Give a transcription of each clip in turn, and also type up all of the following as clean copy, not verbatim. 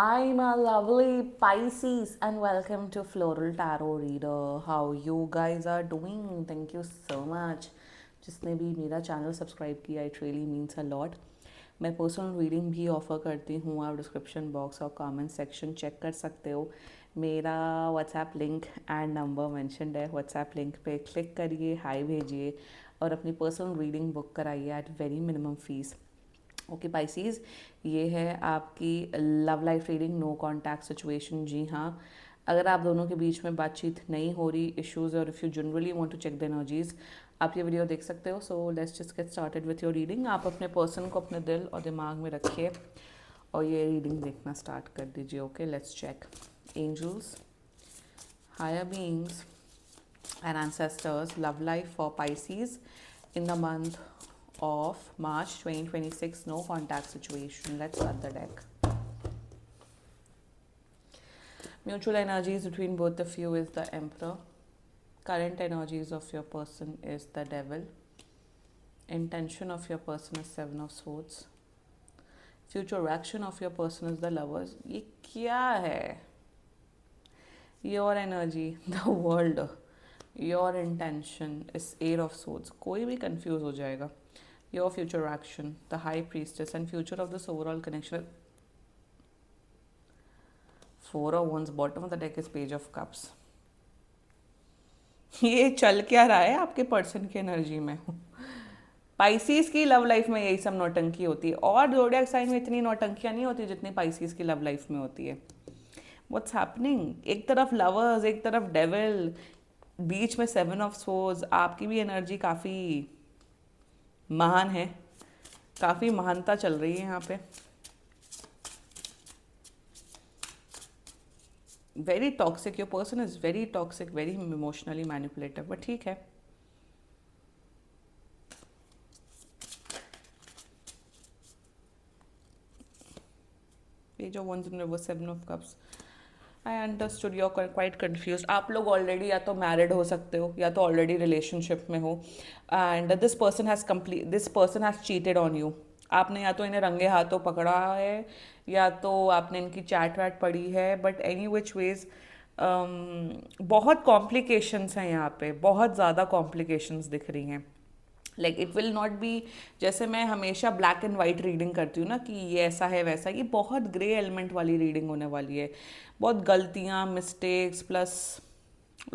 Hi, my lovely Pisces, and welcome to Floral Tarot Reader. How you guys are doing? Thank you so much. जिसने भी मेरा channel subscribe किया, it really means a lot. मैं personal reading भी offer करती हूँ. आप description box और कमेंट सेक्शन चेक कर सकते हो. मेरा WhatsApp link and number mentioned है. व्हाट्सएप लिंक पे क्लिक करिए, हाई भेजिए और अपनी पर्सनल रीडिंग बुक कराइए at very minimum fees. Okay Pisces, ये है आपकी love life reading, no contact situation. जी हाँ, अगर आप दोनों के बीच में बातचीत नहीं हो रही, इश्यूज, और if you generally want to check the energies, आप ये वीडियो देख सकते हो. So let's just get started with your reading. आप अपने पर्सन को अपने दिल और दिमाग में रखिए और ये रीडिंग देखना स्टार्ट कर दीजिए. Okay, let's check. Angels, higher beings and ancestors, love life for Pisces in the month of March 2026, no contact situation. Let's cut the deck. Mutual energies between both of you is the Emperor. Current energies of your person is the Devil. Intention of your person is Seven of Swords. Future action of your person is the Lovers. ये क्या है? Your energy, the world. Your intention is eight of swords. कोई भी confuse हो जाएगा. Your future action, the High Priestess, and future of this overall connection. Four of wands, bottom of the deck is page of cups. ये चल क्या रहा है आपके पर्सन की एनर्जी में? पाइसीज की लव लाइफ में यही सब नौटंकी होती है, और ज़ोडिएक साइन में इतनी नौटंकियां नहीं होती जितनी पाइसीज की लव लाइफ में होती है. What's happening? एक तरफ लवर्स, एक तरफ डेविल, बीच में सेवन ऑफ सोर्ड्स. आपकी भी एनर्जी काफ़ी महान है, काफ़ी महानता चल रही है यहाँ पे. Very toxic, your person is very toxic, very emotionally manipulative, but ठीक है. Page of wands in reverse, seven of cups. I understood, you are quite confuse. आप लोग ऑलरेडी या तो मैरिड हो सकते हो या तो ऑलरेडी रिलेशनशिप में हो, and this person has cheated on you. आपने या तो इन्हें रंगे हाथों पकड़ा है या तो आपने इनकी चैट वैट पढ़ी है, बट एनी विच वेज बहुत कॉम्प्लिकेशंस हैं यहाँ पे, बहुत ज़्यादा कॉम्प्लिकेशंस दिख रही हैं. Like it will not be, जैसे मैं हमेशा ब्लैक एंड वाइट रीडिंग करती हूँ ना कि ये ऐसा है वैसा, ये बहुत ग्रे एलिमेंट वाली रीडिंग होने वाली है. बहुत गलतियाँ, mistakes, plus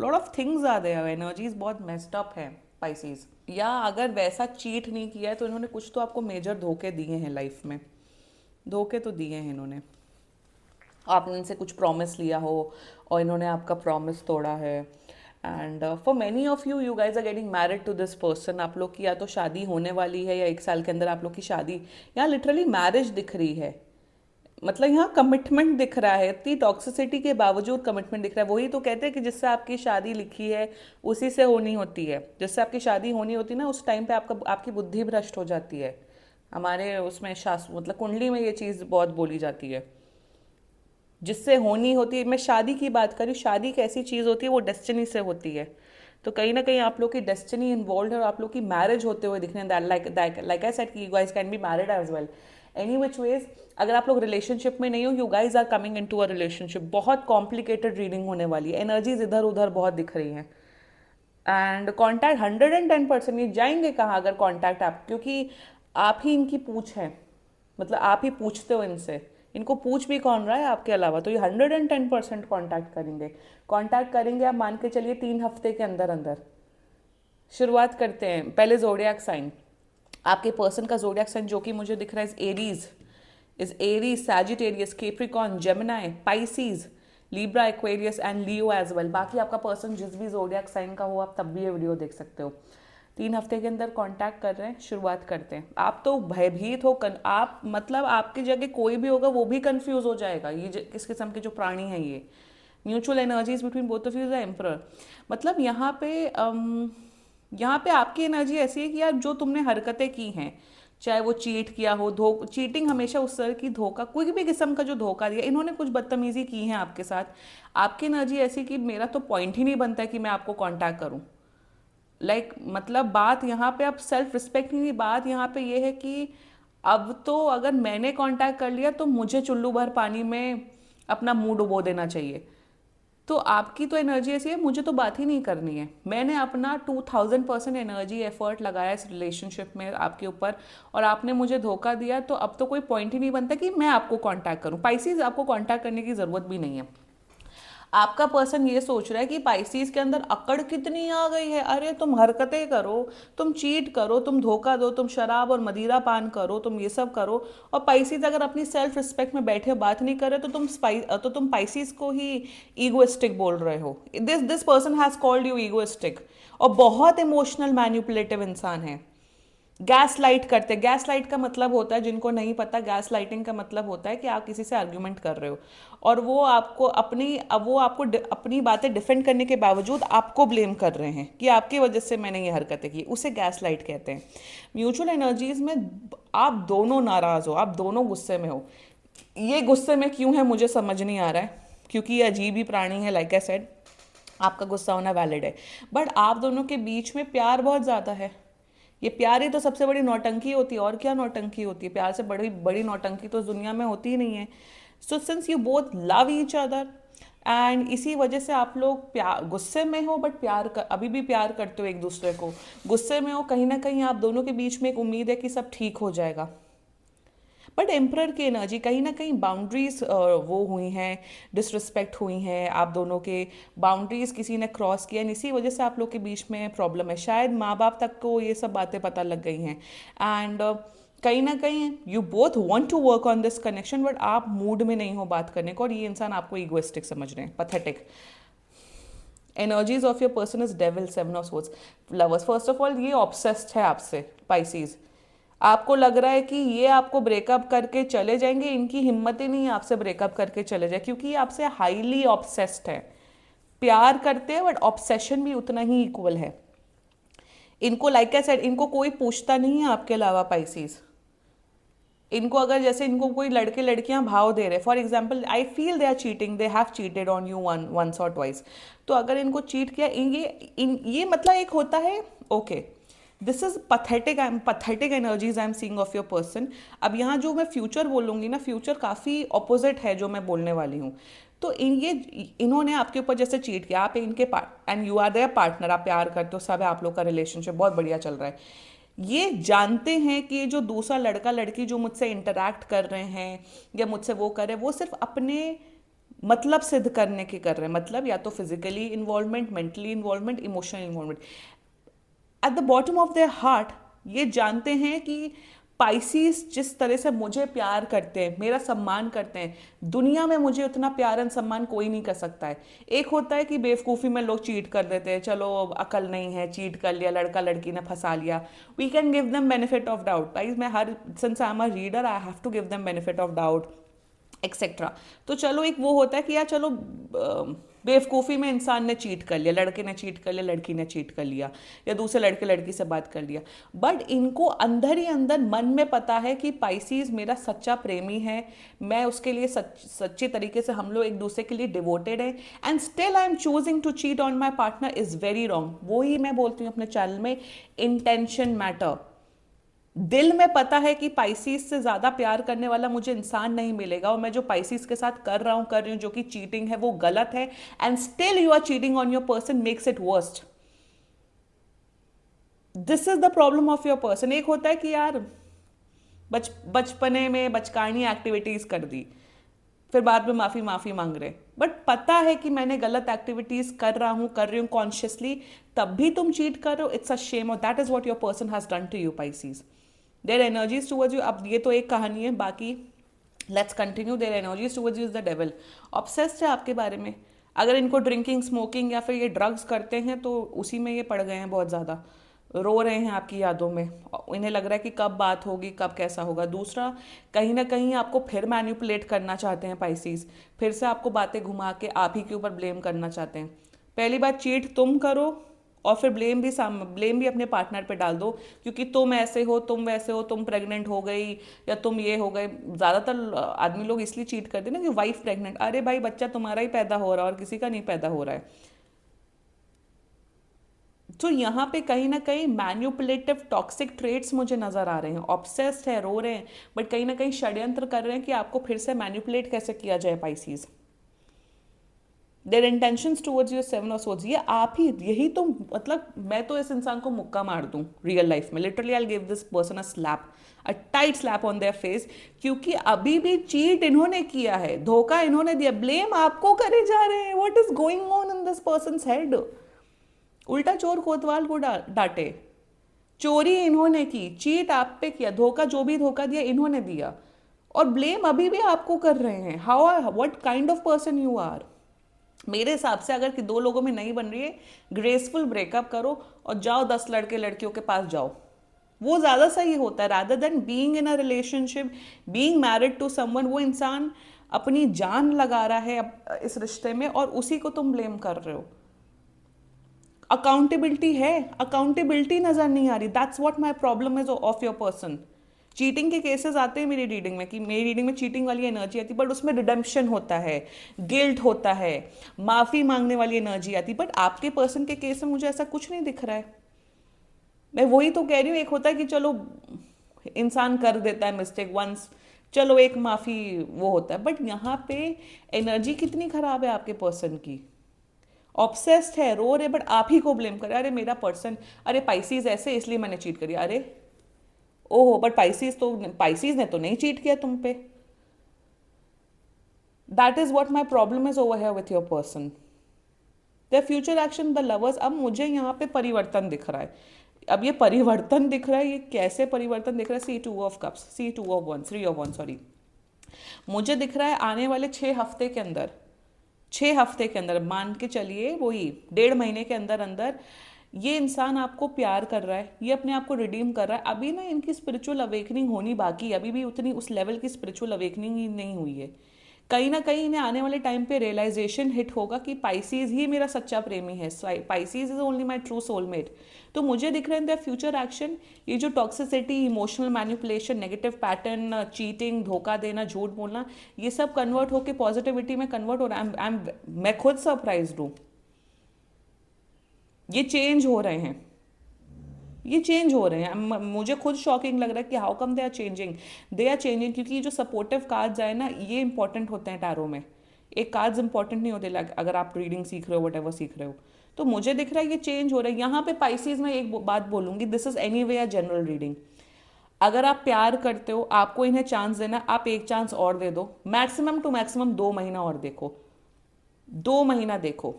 lot of things are there. Energies बहुत मेस्ड अप है पाइसीज. या अगर वैसा चीट नहीं किया है तो इन्होंने कुछ तो आपको मेजर धोखे दिए हैं लाइफ में. धोखे तो दिए हैं इन्होंने. आपने इनसे कुछ प्रॉमिस लिया हो और इन्होंने आपका प्रॉमिस तोड़ा है. And for many of you, you guys are getting married to this person. आप लोग की या तो शादी होने वाली है या एक साल के अंदर आप लोग की शादी, यहाँ लिटरली मैरिज दिख रही है. मतलब यहाँ कमिटमेंट दिख रहा है. इतनी टॉक्सिसिटी के बावजूद कमिटमेंट दिख रहा है. वही तो कहते हैं कि जिससे आपकी शादी लिखी है उसी से होनी होती है. जिससे आपकी शादी होनी होती है ना, उस टाइम पे आपकी बुद्धि भ्रष्ट हो जाती है. हमारे उसमें शास्त्र, मतलब कुंडली में ये चीज़ बहुत बोली जाती है. जिससे होनी होती है, मैं शादी की बात करूँ, शादी एक ऐसी चीज़ होती है वो डेस्टिनी से होती है. तो कहीं ना कहीं आप लोग की डेस्टिनी इन्वॉल्व है और आप लोग की मैरिज होते हुए दिखने. लाइक आई सेड कि you guys can be married as well. Any which ways, अगर आप लोग रिलेशनशिप में नहीं हो, you guys are coming in to a relationship. बहुत कॉम्प्लिकेटेड रीडिंग होने वाली है. एनर्जीज इधर उधर बहुत दिख रही हैं. And contact 110%. ये जाएंगे कहाँ अगर कॉन्टैक्ट आप, क्योंकि आप ही इनकी पूछ हैं. मतलब आप ही पूछते हो इनसे. इनको पूछ भी कौन रहा है आपके अलावा. तो ये 110% कॉन्टैक्ट करेंगे. कॉन्टैक्ट करेंगे आप मान के चलिए 3 हफ्ते के अंदर अंदर. शुरुआत करते हैं. पहले जोडियाक साइन. आपके पर्सन का जोडियाक साइन जो कि मुझे दिख रहा है is Aries, Sagittarius, Capricorn, Gemini, Pisces, Libra, Aquarius and Leo as well. बाकी आपका पर्सन जिस भी जोडियाक साइन का हो, आप तब भी ये वीडियो देख सकते हो. 3 हफ्ते के अंदर कांटेक्ट कर रहे हैं. शुरुआत करते हैं. आप तो भयभीत हो, आप मतलब आपकी जगह कोई भी होगा वो भी कंफ्यूज हो जाएगा. ये किस किस्म के जो प्राणी हैं ये. Mutual energies between both of you the emperor. मतलब यहाँ पे आपकी एनर्जी ऐसी है कि यार जो तुमने हरकतें की हैं, चाहे वो चीट किया हो, चीटिंग हमेशा उस तरह की, धोखा, कोई भी किस्म का जो धोखा दिया, इन्होंने कुछ बदतमीजी की है आपके साथ. आपकी एनर्जी ऐसी कि मेरा तो पॉइंट ही नहीं बनता है कि मैं आपको कांटेक्ट करूं. मतलब बात यहाँ पे अब सेल्फ रिस्पेक्ट ही नहीं. बात यहाँ पे ये है कि अब तो अगर मैंने कांटेक्ट कर लिया तो मुझे चुल्लू भर पानी में अपना मुंह डुबो देना चाहिए। तो आपकी तो एनर्जी ऐसी है, मुझे तो बात ही नहीं करनी है। मैंने अपना 2000% एनर्जी एफर्ट लगाया इस रिलेशनशिप में आपके ऊपर, और आपने मुझे धोखा दिया, तो अब तो कोई पॉइंट ही नहीं बनता कि मैं आपको कांटेक्ट करूं। पाइसीज, आपको कांटेक्ट करने की ज़रूरत भी नहीं है। आपका पर्सन ये सोच रहा है कि पाइसीज के अंदर अकड़ कितनी आ गई है, अरे तुम हरकतें करो, तुम चीट करो, तुम धोखा दो, तुम शराब और मदिरा पान करो, तुम ये सब करो। और पाइसीज अगर अपनी सेल्फ रिस्पेक्ट में बैठे बात नहीं करे तो तुम पाइसीज को ही ईगोइस्टिक बोल रहे हो। This person has called you egoistic, और बहुत इमोशनल मैन्युपुलेटिव इंसान है। गैस लाइट करते, गैस लाइट का मतलब होता है, जिनको नहीं पता, गैस लाइटिंग का मतलब होता है कि आप किसी से आर्ग्यूमेंट कर रहे हो और वो आपको अपनी बातें डिफेंड करने के बावजूद आपको ब्लेम कर रहे हैं कि आपकी वजह से मैंने ये हरकतें की, उसे गैस लाइट कहते हैं। म्यूचुअल एनर्जीज में आप दोनों नाराज हो, आप दोनों गुस्से में हो। ये गुस्से में क्यों है मुझे समझ नहीं आ रहा है, क्योंकि ये अजीब ही प्राणी है, लाइक आई सेड। आपका गुस्सा होना वैलिड है, बट आप दोनों के बीच में प्यार बहुत ज़्यादा है। ये प्यार ही तो सबसे बड़ी नौटंकी होती है, और क्या नौटंकी होती है? प्यार से बड़ी बड़ी नौटंकी तो इस दुनिया में होती ही नहीं है। So since you both love each other, and इसी वजह से आप लोग प्यार, गुस्से में हो बट अभी भी प्यार करते हो एक दूसरे को। गुस्से में हो, कहीं ना कहीं आप दोनों के बीच में एक उम्मीद है कि सब ठीक हो जाएगा। बट एम्प्रर की एनर्जी, कहीं ना कहीं बाउंड्रीज वो हुई हैं, डिसरिस्पेक्ट हुई हैं, आप दोनों के बाउंड्रीज किसी ने क्रॉस किया, इसी वजह से आप लोग के बीच में प्रॉब्लम है। शायद माँ बाप तक को ये सब बातें पता लग गई हैं, एंड कहीं ना कहीं you both want to work on this connection, but आप मूड में नहीं हो बात करने को, और ये इंसान आपको ईगोइस्टिक समझ रहे हैं, pathetic. Energies of your person is devil, seven of swords, lovers. First of all ये ऑब्सेस्ड है आपसे, पाइसीज। आपको लग रहा है कि ये आपको ब्रेकअप करके चले जाएंगे, इनकी हिम्मत ही नहीं है आपसे ब्रेकअप करके चले जाए, क्योंकि ये आपसे हाईली ऑब्सेस्ड है। प्यार करते हैं बट ऑब्सेशन भी उतना ही इक्वल है इनको। लाइक आई सेड, इनको कोई पूछता नहीं है आपके अलावा, पाइसीज। इनको अगर जैसे इनको कोई लड़के लड़कियां भाव दे रहे, for example I feel they are cheating, they have cheated on you once और ट्वाइस, तो अगर इनको चीट किया, ये मतलब एक होता है, okay this is pathetic, I am pathetic energies I am seeing of your person. अब यहाँ जो मैं फ्यूचर बोलूँगी ना, फ्यूचर काफ़ी ऑपोजिट है जो मैं बोलने वाली हूँ। तो इन्होंने आपके ऊपर जैसे चीट किया, आप इनके part and you are their partner, आप प्यार करते हो, सब है, आप लोग का रिलेशनशिप बहुत बढ़िया चल रहा है। ये जानते हैं कि जो दूसरा लड़का लड़की जो मुझसे इंटरैक्ट कर रहे हैं या मुझसे वो कर रहे हैं, वो सिर्फ अपने मतलब सिद्ध करने के कर रहे हैं, मतलब या तो physically involvement, mentally involvement, emotional involvement. At the bottom of their heart ये जानते हैं कि पाइसीज जिस तरह से मुझे प्यार करते हैं, मेरा सम्मान करते हैं, दुनिया में मुझे उतना प्यार एंड सम्मान कोई नहीं कर सकता है। एक होता है कि बेवकूफ़ी में लोग चीट कर देते हैं, चलो अकल नहीं है, चीट कर लिया, लड़का लड़की ने फंसा लिया, we can give them benefit of doubt. Guys, मैं हर, since I am a reader, I have to give them benefit of doubt etcetera. तो चलो एक वो होता है कि यार चलो बेवकूफ़ी में इंसान ने चीट कर लिया, लड़के ने चीट कर लिया, लड़की ने चीट कर लिया, या दूसरे लड़के लड़की से बात कर लिया, बट इनको अंदर ही अंदर मन में पता है कि पाइसीज मेरा सच्चा प्रेमी है, मैं उसके लिए सच्चे तरीके से, हम लोग एक दूसरे के लिए डिवोटेड है, and still I am choosing to cheat on my partner is very wrong. वो ही मैं बोलती हूँ अपने चैनल में, इंटेंशन मैटर। दिल में पता है कि पाइसीज से ज़्यादा प्यार करने वाला मुझे इंसान नहीं मिलेगा, और मैं जो पाइसीज के साथ कर रही हूँ जो कि चीटिंग है, वो गलत है, and still you are cheating on your person, makes it worst. This is the problem of your person. एक होता है कि यार बचपने में बचकानी एक्टिविटीज कर दी, फिर बाद में माफी माफी मांग रहे, बट पता है कि मैंने गलत एक्टिविटीज कर रही हूँ कॉन्शियसली, तब भी तुम चीट कर रहे हो, इट्स अ शेम, और that is what your person has done to you, Pisces. Their energies towards you, अब ये तो एक कहानी है, बाकी let's continue. Their energies towards you is the devil, obsessed है आपके बारे में। अगर इनको ड्रिंकिंग, स्मोकिंग या फिर ये ड्रग्स करते हैं तो उसी में ये पड़ गए हैं, बहुत ज़्यादा रो रहे हैं आपकी यादों में, इन्हें लग रहा है कि कब बात होगी, कब कैसा होगा। दूसरा, कहीं ना कहीं आपको फिर मैनिपुलेट करना चाहते हैं पाइसीज, फिर से आपको बातें घुमा के आप ही के ऊपर ब्लेम करना चाहते हैं। पहली बात, चीट तुम करो, और फिर ब्लेम भी अपने पार्टनर पे डाल दो, क्योंकि तुम ऐसे हो, तुम वैसे हो, तुम प्रेग्नेंट हो गई या तुम ये हो गए। ज़्यादातर आदमी लोग इसलिए चीट करते हैं ना कि वाइफ प्रेग्नेंट, अरे भाई बच्चा तुम्हारा ही पैदा हो रहा है और किसी का नहीं पैदा हो रहा है। तो यहाँ पे कहीं ना कहीं मैन्युपुलेटिव टॉक्सिक ट्रेट्स मुझे नजर आ रहे हैं, ऑब्सेस्ड है, रो रहे हैं, बट कहीं ना कहीं षड्यंत्र कर रहे हैं कि आपको फिर से मैन्युपुलेट कैसे किया जाए Pisces. Their intentions towards your seven of swords, ये आप ही, यही तो मतलब मैं तो इस इंसान को मुक्का मार दूं रियल लाइफ में, literally I give this person a slap, a tight slap on their face, क्योंकि अभी भी चीट इन्होंने किया है, धोखा इन्होंने दिया, ब्लेम आपको करे जा रहे हैं। What is going on in this persons head? उल्टा चोर कोतवाल को डांटे। चोरी इन्होंने की, चीट आप पे किया, धोखा, जो भी धोखा दिया इन्होंने दिया, और ब्लेम अभी भी आपको कर रहे हैं। How, what kind of person you are? मेरे हिसाब से अगर कि दो लोगों में नहीं बन रही है, ग्रेसफुल ब्रेकअप करो और जाओ 10 लड़के लड़कियों के पास जाओ, वो ज़्यादा सही होता है, rather than being in a relationship, being married to someone. वो इंसान अपनी जान लगा रहा है इस रिश्ते में और उसी को तुम ब्लेम कर रहे हो। अकाउंटेबिलिटी है, अकाउंटेबिलिटी नजर नहीं आ रही। That's what my problem is of your person. Cheating के केसेस आते हैं मेरी रीडिंग में, कि मेरी रीडिंग में चीटिंग वाली एनर्जी आती है, बट उसमें रिडेम्पशन होता है, गिल्ट होता है, माफी मांगने वाली एनर्जी आती है, बट आपके पर्सन के केस में मुझे ऐसा कुछ नहीं दिख रहा है। मैं वही तो कह रही हूँ, एक होता है कि चलो इंसान कर देता है मिस्टेक वंस, चलो एक माफी वो होता है, बट यहाँ पे एनर्जी कितनी खराब है आपके पर्सन की। ऑब्सेस्ड है, रो रहे, बट आप ही को ब्लेम करे, अरे मेरा पर्सन, अरे पाइसीज ऐसे इसलिए मैंने चीट करी, अरे ओहो, बट पाइसीज ने तो नहीं चीट किया तुम पे। That is what my problem is over here with your person. The future action, the lovers. अब मुझे यहाँ पे परिवर्तन दिख रहा है। अब ये परिवर्तन दिख रहा है, ये कैसे परिवर्तन दिख रहा है? C2 of Cups, C2 of Wands, 3 of Wands, sorry. मुझे दिख रहा है आने वाले 6 हफ्ते के अंदर, 6 हफ्ते के अंदर, मान के चलिए वही 1.5 महीने के अंदर अंदर, ये इंसान आपको प्यार कर रहा है, ये अपने आप को रिडीम कर रहा है। अभी ना इनकी स्पिरिचुअल अवेकनिंग होनी बाकी है, अभी भी उतनी उस लेवल की स्पिरिचुअल अवेकनिंग ही नहीं हुई है। कहीं ना कहीं इन्हें आने वाले टाइम पे रियलाइजेशन हिट होगा कि पाइसीज ही मेरा सच्चा प्रेमी है, Pisces is only my true soulmate. तो मुझे दिख रहा है इन द फ्यूचर एक्शन, ये जो toxicity, emotional manipulation, negative pattern, cheating, धोखा देना, झूठ बोलना, ये सब कन्वर्ट होकर पॉजिटिविटी में कन्वर्ट हो रहा है। मैं खुद सरप्राइज हूँ, ये चेंज हो रहे हैं, ये चेंज हो रहे हैं। मुझे खुद शॉकिंग लग रहा है कि how come they are changing, they are changing, क्योंकि ये जो सपोर्टिव कार्ड्स आए ना, ये इंपॉर्टेंट होते हैं टैरो में। एक कार्ड्स इंपॉर्टेंट नहीं होते अगर आप रीडिंग सीख रहे हो, वट एवर सीख रहे हो। तो मुझे दिख रहा है ये चेंज हो रहा है। यहाँ पे पाइसीज में एक बात बोलूंगी, this is any way a general reading. अगर आप प्यार करते हो, आपको इन्हें चांस देना, आप एक चांस और दे दो, मैक्सिमम टू मैक्सिमम 2 महीना और देखो, 2 महीना देखो।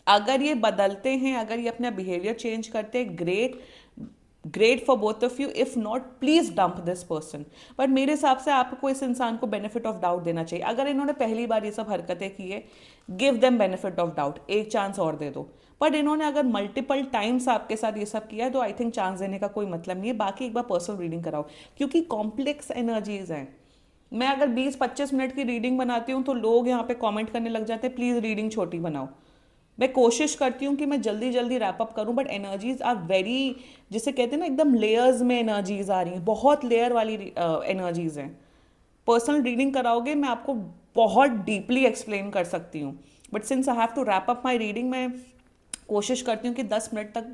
अगर ये बदलते हैं, अगर ये अपना बिहेवियर चेंज करते हैं, great, great for both of you. If not, please dump this person. But मेरे हिसाब से आपको इस इंसान को बेनिफिट ऑफ डाउट देना चाहिए। अगर इन्होंने पहली बार ये सब हरकतें की है, give them benefit of doubt, एक चांस और दे दो। बट इन्होंने अगर मल्टीपल टाइम्स आपके साथ ये सब किया है, तो आई थिंक चांस देने का कोई मतलब नहीं है। बाकी एक बार पर्सनल रीडिंग कराओ, क्योंकि कॉम्प्लेक्स एनर्जीज हैं। मैं अगर 20-25 मिनट की रीडिंग बनाती हूँ तो लोग यहाँ पे कमेंट करने लग जाते हैं, प्लीज़ रीडिंग छोटी बनाओ। मैं कोशिश करती हूँ कि मैं जल्दी जल्दी रैप अप करूँ, बट एनर्जीज आर वेरी, जिसे कहते हैं ना, एकदम लेयर्स में एनर्जीज आ रही हैं, बहुत लेयर वाली एनर्जीज हैं। पर्सनल रीडिंग कराओगे, मैं आपको बहुत डीपली एक्सप्लेन कर सकती हूँ, but since I have to wrap up my reading, मैं कोशिश करती हूँ कि 10 मिनट तक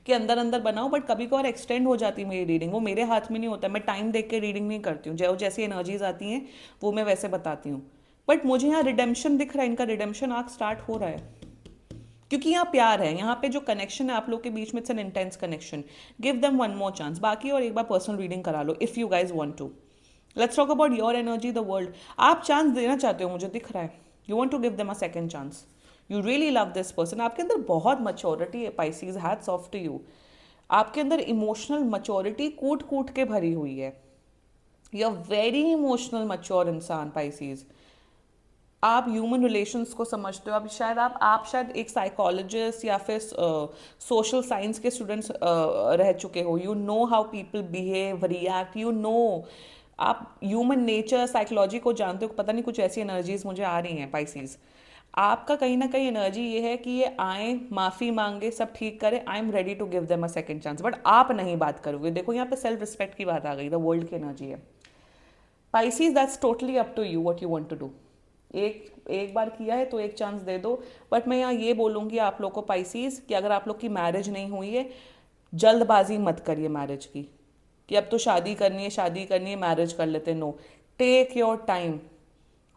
के अंदर अंदर बनाऊँ, बट कभी कभार एक्सटेंड हो जाती है मेरी रीडिंग, वो मेरे हाथ में नहीं होता। मैं टाइम देख के रीडिंग नहीं करती हूँ, जो जैसी एनर्जीज आती हैं वो मैं वैसे बताती हूँ। बट मुझे यहाँ रिडेम्पशन दिख रहा है, इनका रिडेम्पशन आर्क स्टार्ट हो रहा है, क्योंकि यहाँ प्यार है, यहाँ पे जो कनेक्शन है आप लोग के बीच में, it's an intense connection. Give them one more chance. बाकी और एक बार पर्सनल रीडिंग करा लो if you guys want to. Let's talk about your energy, the world. आप चांस देना चाहते हो, मुझे दिख रहा है, you want to give them a second chance, you really love this person. आपके अंदर बहुत मैच्योरिटी है Pisces, hats off to you. आपके अंदर इमोशनल मैच्योरिटी कूट कूट के भरी हुई है। You are very emotional mature इंसान पाइसीज। आप ह्यूमन रिलेशंस को समझते हो। अब शायद आप शायद एक साइकोलॉजिस्ट या फिर सोशल साइंस के स्टूडेंट्स रह चुके हो। You know how people behave, react, you know, आप ह्यूमन नेचर, साइकोलॉजी को जानते हो। पता नहीं कुछ ऐसी एनर्जीज मुझे आ रही हैं पाइसीज। आपका कहीं ना कहीं एनर्जी ये है कि ये आए, माफ़ी मांगे, सब ठीक करे, I am ready to give them a second chance, but आप नहीं बात करोगे। देखो यहाँ पे सेल्फ रिस्पेक्ट की बात आ गई, द वर्ल्ड की एनर्जी है। Pisces, that's totally up to you what you want to do. एक एक बार किया है तो एक चांस दे दो। बट मैं यहाँ ये बोलूँगी आप लोग को पाइसीज कि अगर आप लोग की मैरिज नहीं हुई है, जल्दबाजी मत करिए मैरिज की, कि अब तो शादी करनी है मैरिज कर लेते, नो, टेक योर टाइम।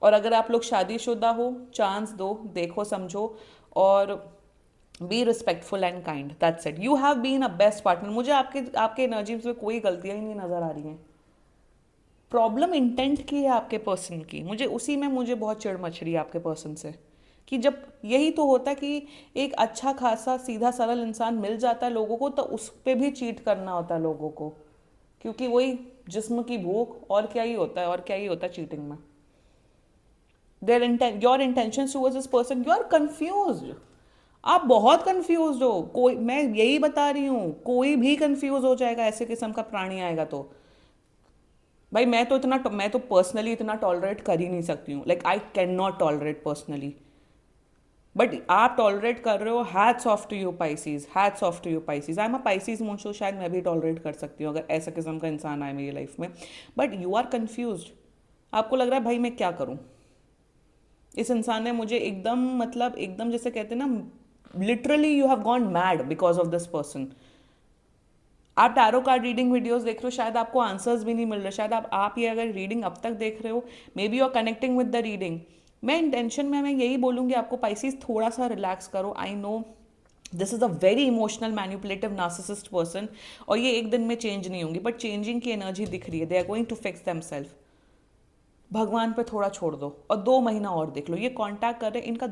और अगर आप लोग शादीशुदा हो, चांस दो, देखो समझो, और be respectful and kind, that's it. You have been a best partner. मुझे आपके आपके एनर्जीज में कोई गलतियां ही नहीं नजर आ रही हैं। प्रॉब्लम इंटेंट की है आपके पर्सन की, मुझे उसी में मुझे बहुत चिढ़ मच रही है आपके पर्सन से, कि जब यही तो होता है कि एक अच्छा खासा सीधा सरल इंसान मिल जाता है लोगों को, तो उस पर भी चीट करना होता है लोगों को, क्योंकि वही जिस्म की भूख, और क्या ही होता है, और क्या ही होता है चीटिंग में। Your intention towards this person, you are confuse. आप बहुत कंफ्यूज हो। कोई, मैं यही बता रही हूँ, कोई भी कंफ्यूज हो जाएगा ऐसे किस्म का प्राणी आएगा तो। भाई मैं तो पर्सनली इतना टॉलरेट कर ही नहीं सकती हूँ, like I can not tolerate personally. But आप टॉलरेट कर रहे हो, hats off to you Pisces, hats off to you Pisces. I am a Pisces moon, so शायद मैं भी टॉलरेट कर सकती हूँ अगर ऐसा किस्म का इंसान आए मेरी लाइफ में। But you are confuse. आपको लग रहा है भाई मैं क्या करूँ, इस इंसान ने मुझे एकदम, मतलब एकदम जैसे कहते हैं ना, literally you have gone mad because of this person. आप टैरो कार्ड रीडिंग वीडियोस देख रहे हो, शायद आपको आंसर्स भी नहीं मिल रहे, शायद आप ये अगर रीडिंग अब तक देख रहे हो, maybe you are connecting with the reading. मैं इंटेंशन में मैं यही बोलूँगी आपको पाइसीज, थोड़ा सा रिलैक्स करो। I know this is a very emotional manipulative narcissist person, और ये एक दिन में चेंज नहीं होंगी, बट चेंजिंग की एनर्जी दिख रही है। They are going to fix them self. भगवान पे थोड़ा छोड़ दो और 2 महीना और देख लो। ये कांटेक्ट करे, इनका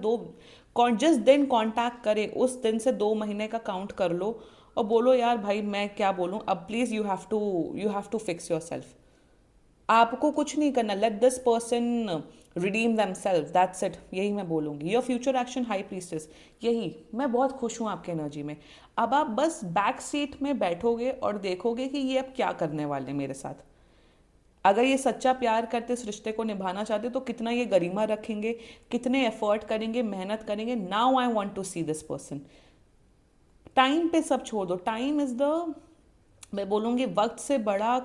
जिस दिन कांटेक्ट करे उस दिन से 2 महीने का काउंट कर लो, और बोलो यार भाई मैं क्या बोलूँ अब, please you have to fix yourself. आपको कुछ नहीं करना, let this person redeem themself, that's it. यही मैं बोलूँगी। Your future action high priestess, यही। मैं बहुत खुश हूँ आपके एनर्जी में। अब आप बस बैक सीट में बैठोगे और देखोगे कि ये अब क्या करने वाले मेरे साथ। अगर ये सच्चा प्यार करते, इस रिश्ते को निभाना चाहते, तो कितना ये गरिमा रखेंगे, कितने एफर्ट करेंगे, मेहनत करेंगे। Now I want to see this person. Time पे सब छोड़ दो। टाइम इज द, मैं बोलूँगी वक्त से बड़ा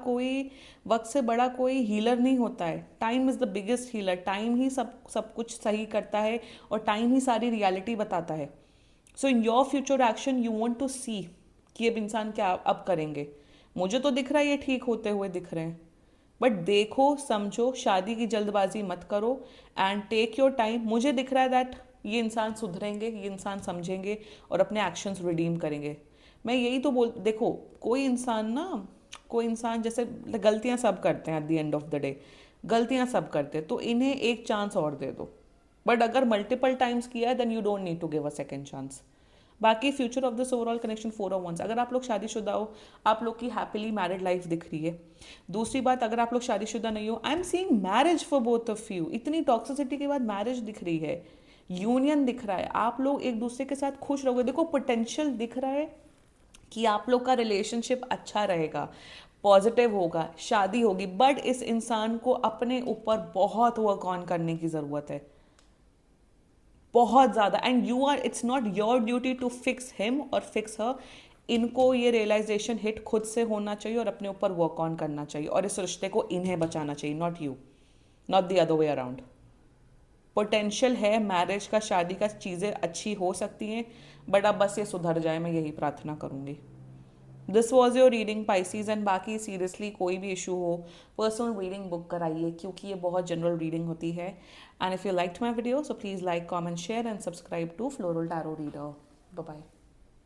कोई हीलर नहीं होता है। Time is the biggest healer. Time ही सब सब कुछ सही करता है, और टाइम ही सारी रियलिटी बताता है। So in your future action you want to see कि अब इंसान क्या अब करेंगे। मुझे तो दिख रहा है ये ठीक होते हुए दिख रहे हैं, बट देखो समझो, शादी की जल्दबाजी मत करो, एंड टेक योर टाइम। मुझे दिख रहा है दैट ये इंसान सुधरेंगे, ये इंसान समझेंगे, और अपने एक्शंस रिडीम करेंगे। मैं यही तो देखो, कोई इंसान जैसे, गलतियां सब करते हैं, at the end of the day गलतियां सब करते हैं, तो इन्हें एक चांस और दे दो। बट अगर मल्टीपल टाइम्स किया है, then you don't need to give a second chance. बाकी future of this overall connection 4 of 1। अगर आप लोग शादीशुदा हो, आप लोग की हैप्पीली मैरिड लाइफ दिख रही है। दूसरी बात, अगर आप लोग शादीशुदा नहीं हो, I am seeing marriage for both of you. इतनी टॉक्सिसिटी के बाद मैरिज दिख रही है, यूनियन दिख रहा है, आप लोग एक दूसरे के साथ खुश रहोगे। देखो पोटेंशियल दिख रहा है कि आप लोग का रिलेशनशिप अच्छा रहेगा, पॉजिटिव होगा, शादी होगी। बट इस इंसान को अपने ऊपर बहुत वर्क ऑन करने की ज़रूरत है, बहुत ज़्यादा। And you are, it's not your duty to fix him और फिक्स हर। इनको ये रियलाइजेशन हिट खुद से होना चाहिए, और अपने ऊपर वर्क ऑन करना चाहिए, और इस रिश्ते को इन्हें बचाना चाहिए, not you, not the other way around. Potential है मैरिज का, शादी का, चीज़ें अच्छी हो सकती हैं, बट अब बस ये सुधर जाए, मैं यही प्रार्थना करूँगी। This was your reading Pisces. And बाकी सीरियसली कोई भी इशू हो, पर्सनल रीडिंग बुक कराइए, क्योंकि ये बहुत जनरल रीडिंग होती है। And if you liked my video, so please like, comment, share and subscribe to floral tarot reader. Bye bye.